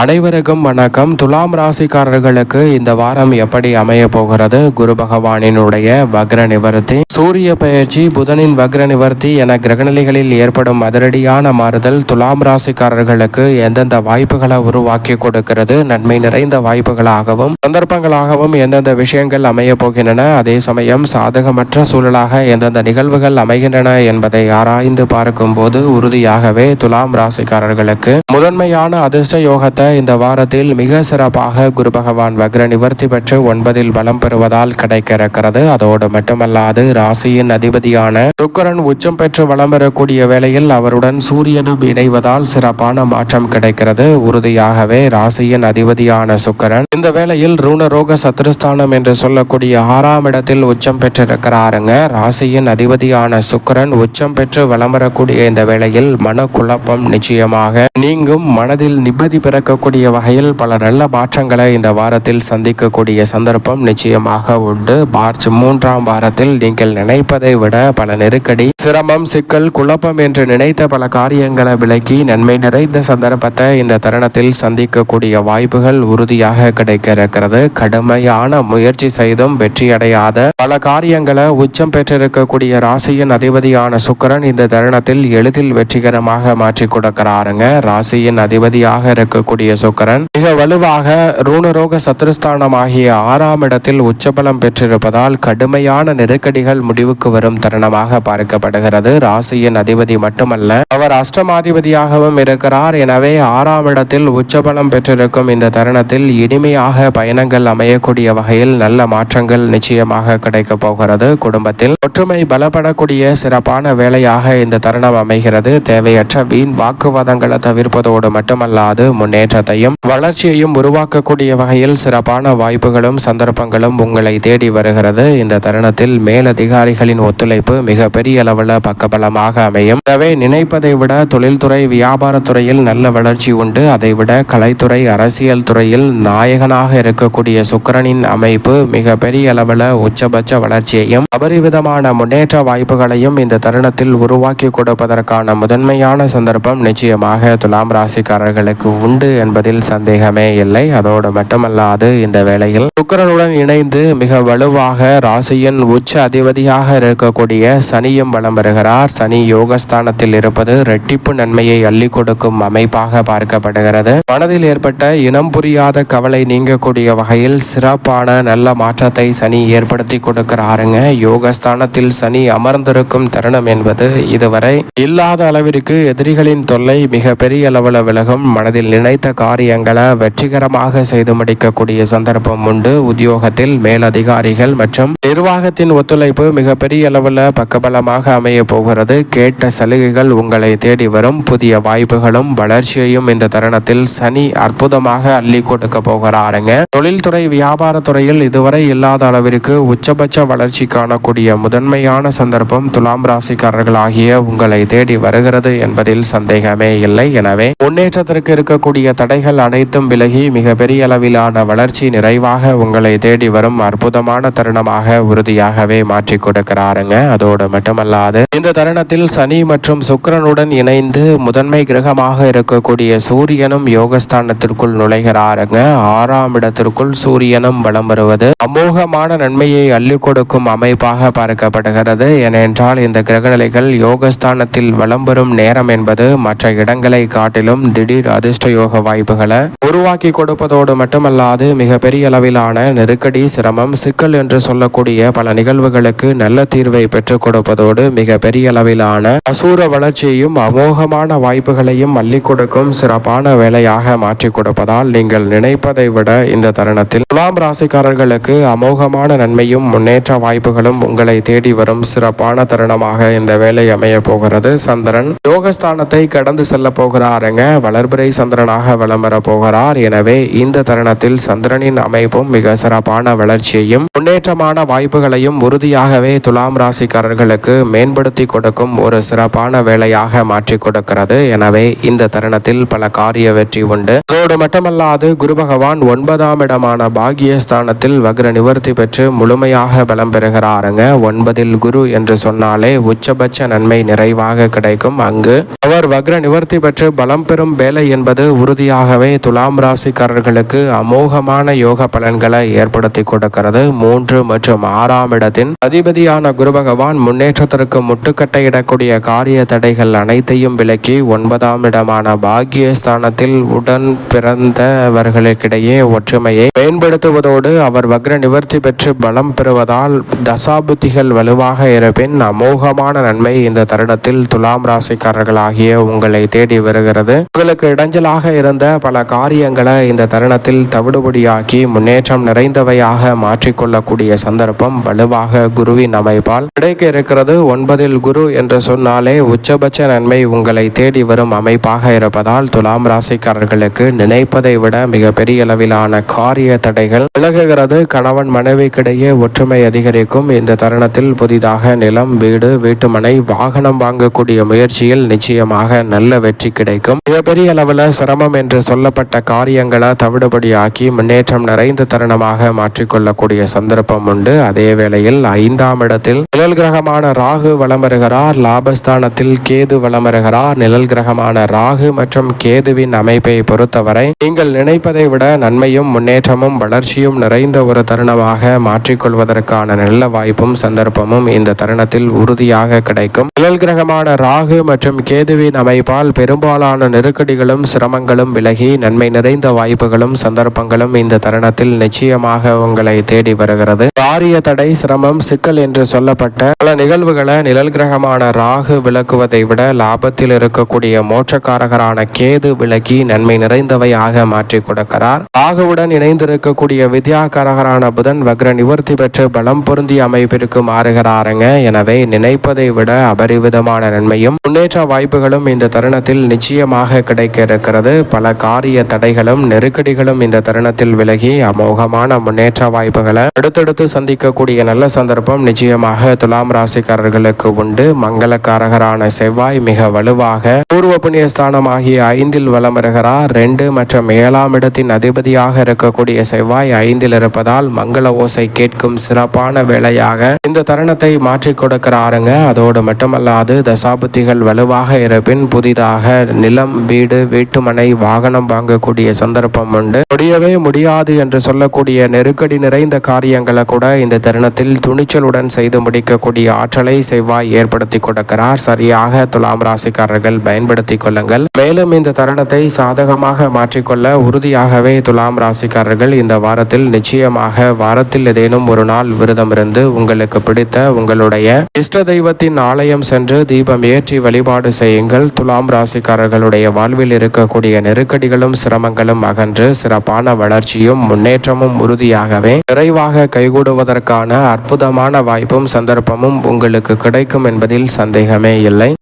அனைவருக்கும் வணக்கம். துலாம் ராசிக்காரர்களுக்கு இந்த வாரம் எப்படி அமைய போகிறது? குரு பகவானினுடைய வக்ர நிவர்த்தி, சூரிய பயிற்சி, புதனின் வக்ர நிவர்த்தி என கிரகநிலைகளில் ஏற்படும் அதிரடியான மாறுதல் துலாம் ராசிக்காரர்களுக்கு எந்தெந்த வாய்ப்புகளை உருவாக்கி கொடுக்கிறது, நன்மை நிறைந்த வாய்ப்புகளாகவும் சந்தர்ப்பங்களாகவும் எந்தெந்த விஷயங்கள் அமைய போகின்றன, அதே சமயம் சாதகமற்ற சூழலாக எந்தெந்த நிகழ்வுகள் அமைகின்றன என்பதை ஆராய்ந்து பார்க்கும் போது உறுதியாகவே துலாம் ராசிக்காரர்களுக்கு முதன்மையான அதிர்ஷ்ட யோகத்தை இந்த வாரத்தில் மிக சிறப்பாக குரு பகவான் வக்ர நிவர்த்தி பெற்று 9 பலம் பெறுவதால் கிடைக்க இருக்கிறது. அதோடு மட்டுமல்லாது ராசியின் அதிபதியான சுக்கிரன் உச்சம் பெற்று வலம் பெறக்கூடிய வேளையில் அவருடன் சூரியனும் இணைவதால் சிறப்பான மாற்றம் கிடைக்கிறது. உறுதியாகவே ராசியின் அதிபதியான சுக்கிரன் இந்த வேளையில் ரூணரோக சத்ருஸ்தானம் என்று சொல்லக்கூடிய 6ஆம் இடத்தில் உச்சம் பெற்றிருக்கிறாருங்க. ராசியின் அதிபதியான சுக்கிரன் உச்சம் பெற்று வலம் வரக்கூடிய இந்த வேளையில் மனக்குழப்பம் நிச்சயமாக நீங்கும். மனதில் நிம்மதி பிறக்கக்கூடிய வகையில் பல நல்ல மாற்றங்களை இந்த வாரத்தில் சந்திக்கக்கூடிய சந்தர்ப்பம் நிச்சயமாக உண்டு. மார்ச் 3ஆம் வாரத்தில் நீங்கள் நினைப்பதை விட பல நெருக்கடி, சிரமம், சிக்கல், குழப்பம் என்று நினைத்த பல காரியங்களை விலக்கி நன்மை நிறைந்த சந்தர்ப்பத்தை இந்த தருணத்தில் சந்திக்கக்கூடிய வாய்ப்புகள் உறுதியாக கிடைக்க இருக்கிறது. கடுமையான முயற்சி செய்தும் வெற்றியடையாத பல காரியங்களை உச்சம் பெற்றிருக்கக்கூடிய ராசியின் அதிபதியான சுக்கிரன் இந்த தருணத்தில் எளிதில் வெற்றிகரமாக மாற்றி கொடுக்கிறாருங்க. ராசியின் அதிபதியாக இருக்கக்கூடிய சுக்கிரன் மிக வலுவாக ரூணரோக சத்ருஸ்தானம் ஆகிய 6ஆம் இடத்தில் உச்சபலம் பெற்றிருப்பதால் கடுமையான நெருக்கடிகள் முடிவுக்கு வரும் தருணமாக பார்க்கப்படுகிறது. ராசியின் அதிபதி மட்டுமல்ல, அவர் அஷ்டமாதிபதியாகவும் இருக்கிறார். எனவே 6ஆம் இடத்தில் உச்சபலம் பெற்றிருக்கும் இந்த தருணத்தில் இனிமையாக பயணங்கள் அமையக்கூடிய வகையில் நல்ல மாற்றங்கள் நிச்சயமாக கிடைக்க போகிறது. குடும்பத்தில் ஒற்றுமை பலப்படக்கூடிய சிறப்பான வேலையாக இந்த தருணம் அமைகிறது. தேவையற்ற வீண் வாக்குவாதங்களை தவிர்ப்பதோடு மட்டுமல்லாது முன்னேற்றத்தையும் வளர்ச்சியையும் உருவாக்கக்கூடிய வகையில் சிறப்பான வாய்ப்புகளும் சந்தர்ப்பங்களும் உங்களை தேடி வருகிறது. இந்த தருணத்தில் மேலதிகாரிகளின் ஒத்துழைப்பு மிக பெரிய அளவில் பக்கபலமாக அமையும். எனவே நினைப்பதை விட தொழில்துறை, வியாபாரத்துறையில் நல்ல வளர்ச்சி உண்டு. அதைவிட கலைத்துறை, அரசியல் துறையில் நாயகனாக இருக்கக்கூடிய சுக்கிரனின் அமைப்பு மிக பெரிய அளவில் உச்சபட்ச வளர்ச்சியையும் அபரிவிதமான முன்னேற்ற வாய்ப்புகளையும் இந்த தருணத்தில் உருவாக்கி கொடுப்பதற்கான முதன்மையான சந்தர்ப்பம் நிச்சயமாக துலாம் ராசிக்காரர்களுக்கு உண்டு என்பதில் சந்தேகமே இல்லை. அதோடு மட்டுமல்லாது இந்த வேளையில் சுக்கிரனுடன் இணைந்து மிக வலுவாக ராசியின் உச்ச அதிபதியாக இருக்கக்கூடிய சனியும் வலம் வருகிறார். சனி யோகஸ்தானத்தில் இருப்பது இரட்டிப்பு நன்மையை அள்ளி கொடுக்கும் அமைப்பாக பார்க்கப்படுகிறது. மனதில் ஏற்பட்ட இனம் புரியாத கவலை நீங்கக்கூடிய வகையில் சிறப்பான நல்ல மாற்றத்தை சனி ஏற்படுத்தி கொடுக்கிறாருங்க. யோகஸ்தானத்தில் சனி அமர்ந்திருக்கும் தருணம் என்பது இதுவரை இல்லாத அளவிற்கு எதிரிகளின் தொல்லை மிக பெரிய அளவில் விலகும். மனதில் நினைத்த காரியங்களை வெற்றிகரமாக செய்து முடிக்கக்கூடிய சந்தர்ப்பம் உண்டு. உத்தியோகத்தில் மேலதிகாரிகள் மற்றும் நிர்வாகத்தின் ஒத்துழைப்பு மிக பெரிய அளவில் பக்கபலமாக அமைய போகிறது. கேட்ட சலுகைகள் உங்களை தேடி வரும். புதிய வாய்ப்புகளும் வளர்ச்சியையும் இந்த தருணத்தில் சனி அற்புதமாக அள்ளி கொடுக்க போகிறாருங்க. தொழில்துறை, வியாபாரத்துறையில் இதுவரை இல்லாத அளவிற்கு உச்சபட்ச வளர்ச்சி காணக்கூடிய முதன்மையான சந்தர்ப்பம் துலாம் ராசிக்காரர்கள் ஆகிய உங்களை தேடி வருகிறது என்பதில் சந்தேகமே இல்லை. எனவே முன்னேற்றத்திற்கு இருக்கக்கூடிய தடைகள் அனைத்தும் விலகி மிக பெரிய அளவிலான வளர்ச்சி நிறைவாக உங்களை தேடி வரும் அற்புதமான தருணமாக உறுதியாகவே மாற்றி கொடுக்கிறாருங்க. அதோடு மட்டுமல்லாது இந்த தருணத்தில் சனி மற்றும் சுக்கிரனுடன் இணைந்து முதன்மை கிரகமாக இருக்கக்கூடிய சூரியனும் யோகஸ்தானத்திற்குள் நுழைகிறாருங்க. 6ஆம் இடத்திற்குள் சூரியனும் வலம் வருவது அமோகமான நன்மையை அள்ளி கொடுக்கும் அமைப்பாக பார்க்கப்படுகிறது. ஏனென்றால் இந்த கிரகநிலைகள் யோகஸ்தானத்தில் வலம் வரும் நேரம் என்பது மற்ற இடங்களை காட்டிலும் திடீர் அதிர்ஷ்ட யோக வாய்ப்புகளை உருவாக்கி கொடுப்பதோடு மட்டுமல்லாது மிக பெரிய அளவிலான நெருக்கடி, சிரமம், சிக்கல் என்று சொல்லக்கூடிய பல நிகழ்வுகளுக்கு நல்ல தீர்வை பெற்றுக் கொடுப்பதோடு மிக பெரிய அளவிலான அசூர வளர்ச்சியையும் அமோகமான வாய்ப்புகளையும் அள்ளி கொடுக்கும் சிறப்பான வேலையாக மாற்றி கொடுப்பதால் நீங்கள் நினைப்பதை விட இந்த தருணத்தில் துலாம் ராசிக்காரர்களுக்கு அமோகமான நன்மையும் முன்னேற்ற வாய்ப்புகளும் உங்களை தேடி வரும் சிறப்பான தருணமாக இந்த வேலை அமைய போகிறது. சந்திரன் யோகஸ்தானத்தை கடந்து செல்ல போகிறாருங்க. வளர்பிறை சந்திரனாக வலம் வர போகிறார். எனவே இந்த தருணத்தில் சந்திரனின் அமைப்பும் மிக சிறப்பான வளர்ச்சியையும் முன்னேற்றமான வாய்ப்புகளையும் உறுதியாகவே துலாம் ராசிக்காரர்களுக்கு மேம்படுத்தி கொடுக்கும் ஒரு சிறப்பான வேலையாக மாற்றி கொடுக்கிறது. எனவே இந்த தருணத்தில் பல காரிய வெற்றி உண்டு. அதோடு மட்டுமல்லாது குரு பகவான் 9ஆம் இடமான பாகியஸ்தானத்தில் வக்ர நிவர்த்தி பெற்று முழுமையாக பலம் பெறுகிறாருங்க. 9இல் குரு என்று சொன்னாலே உச்சபட்ச நன்மை நிறைவாக கிடைக்கும். அங்கு அவர் வக்ர நிவர்த்தி பெற்று பலம் பலம் பெறும் வேலை என்பது உறுதியாகவே துலாம் ராசிக்காரர்களுக்கு அமோகமான யோக பலன்களை ஏற்படுத்தி கொடுக்கிறது. 3 மற்றும் 6ஆம் இடத்தின் அதிபதியான குரு பகவான் முன்னேற்றத்திற்கு முட்டுக்கட்டையிடக்கூடிய காரிய தடைகள் அனைத்தையும் விலக்கி 9ஆம் இடமான பாக்கியஸ்தானத்தில் உடன் பிறந்தவர்களுக்கிடையே ஒற்றுமையை மேம்படுத்துவதோடு அவர் வக்ர நிவர்த்தி பெற்று பலம் பெறுவதால் தசாபுத்திகள் வலுவாக இருப்பின் அமோகமான நன்மை இந்த தருணத்தில் துலாம் ராசிக்காரர்களாகிய உங்களை தேடி வருகிறது. உங்களுக்கு இடைஞ்சலாக இருந்த பல காரியங்களை இந்த தருணத்தில் தவிடுபடியாக்கி முன்னேற்றம் நிறைந்தவையாக மாற்றிக்கொள்ளக்கூடிய சந்தர்ப்பம் வலுவாக குருவின் அமைப்பால் கிடைக்க இருக்கிறது. 9இல் குரு என்று சொன்னாலே உச்சபட்ச நன்மை உங்களை தேடி வரும் அமைப்பாக இருப்பதால் துலாம் ராசிக்காரர்களுக்கு நினைப்பதை விட மிக பெரிய அளவிலான காரிய தடைகள் விலகுகிறது. கணவன் மனைவிக்கிடையே ஒற்றுமை அதிகரிக்கும். இந்த தருணத்தில் புதிதாக நிலம், வீடு, வீட்டுமனை, வாகனம் வாங்கக்கூடிய முயற்சியில் நிச்சயமாக நல்ல வெற்றி கிடைக்கும். மிகப்பெரிய அளவில் சிரமம் என்று சொல்லப்பட்ட காரியங்களை தவிடுபடியாக்கி முன்னேற்றம் நிறைந்த தருணமாக மாற்றிக்கொள்ளக்கூடிய சந்தர்ப்பம் உண்டு. அதே வேளையில் 5ஆம் இடத்தில் நிழல் கிரகமான ராகு வலம் வருகிறார். லாபஸ்தானத்தில் கேது வலம் வருகிறார். நிழல் கிரகமான ராகு மற்றும் கேதுவின் அமைப்பை பொறுத்தவரை நீங்கள் நினைப்பதை விட நன்மையும் முன்னேற்றமும் வளர்ச்சியும் நிறைந்த ஒரு தருணமாக மாற்றிக்கொள்வதற்கான நல்ல வாய்ப்பும் சந்தர்ப்பமும் இந்த தருணத்தில் உறுதியாக கிடைக்கும். நிழல் கிரகமான ராகு மற்றும் கேதுவின் அமைப்பால் பெரும்பாலான நெருக்கடிகளும் சிரமங்களும் விலகி நன்மை நிறைந்த வாய்ப்புகளும் சந்தர்ப்பங்களும் இந்த தருணத்தில் நிச்சயமாக உங்களை தேடி வருகிறது. காரிய தடை, சிரமம், சிக்கல் என்று சொல்லப்பட்ட பல நிகழ்வுகளை நிழல் கிரகமான ராகு விளக்குவதை விட லாபத்தில் இருக்கக்கூடிய மோட்சக்காரகரான கேது விலக்கி நன்மை நிறைந்தவையாக மாற்றி கொடுக்கிறார். ராகுவுடன் இணைந்திருக்கக்கூடிய வித்யாகாரகரான புதன் வக்ர நிவர்த்தி பெற்று பலம் பொருந்திய அமைப்பிற்கு மாறுகிறாருங்க. எனவே நினைப்பதை விட அபரிவிதமான நன்மையும் முன்னேற்ற வாய்ப்புகளும் இந்த தருணத்தில் நிச்சயமாக கிடைக்க இருக்கிறது. பல காரிய தடைகளும் நெருக்கடிகளும் இந்த தருணத்தில் விலகி அமோகமான முன்னேற்ற வாய்ப்புகளை அடுத்தடுத்து சந்திக்கக்கூடிய நல்ல சந்தர்ப்பம் நிச்சயமாக துலாம் ராசிக்காரர்களுக்கு உண்டு. மங்களக்காரகரான செவ்வாய் மிக வலுவாக பூர்வ புண்ணியஸ்தானம் ஆகிய 5இல் வலம் வருகிறார். 2 மற்றும் 7ஆம் இடத்தின் அதிபதியாக இருக்கக்கூடிய செவ்வாய் 5இல் இருப்பதால் மங்கள ஓசை கேட்கும் சிறப்பான வேளையாக இந்த தருணத்தை மாற்றி கொடுக்கிறாருங்க. அதோடு மட்டுமல்லாது தசாபுத்திகள் வலுவாக இருப்பின் புதிதாக நிலம், வீடு, வீட்டுமனை, வாகனம் வாங்கக்கூடிய சந்தர்ப்பம் உண்டு. முடியவே முடியாது என்று சொல்லக்கூடிய நெருக்கடி நிறைந்த காரியங்களை கூட இந்த தருணத்தில் துணிச்சலுடன் செய்து முடிக்கக்கூடிய ஆற்றலை செவ்வாய் ஏற்படுத்தி கொடுக்கிறார். சரியாக துலாம் ராசிக்காரர்கள் பயன்படுத்திக் கொள்ளுங்கள். மேலும் இந்த தருணத்தை சாதகமாக மாற்றிக்கொள்ள உறுதியாகவே துலாம் ராசிக்காரர்கள் இந்த வாரத்தில் நிச்சயமாக வாரத்தில் ஏதேனும் ஒரு நாள் விரதம் இருந்து உங்களுக்கு பிடித்த உங்களுடைய இஷ்ட தெய்வத்தின் ஆலயம் சென்று தீபம் ஏற்றி வழிபாடு செய்யுங்கள். துலாம் ராசிக்காரர்களுடைய வாழ்வில் இருக்கக்கூடிய நெருக்கடிகளும் சிரமங்களும் அகன்று சிறப்பான வளர்ச்சியும் முன்னேற்றமும் உறுதியாகவே நிறைவாக கைகூடுவதற்கான அற்புதமான வாய்ப்பும் சந்தர்ப்பமும் உங்களுக்கு கிடைக்கும் என்பதில் சந்தேகமே இல்லை.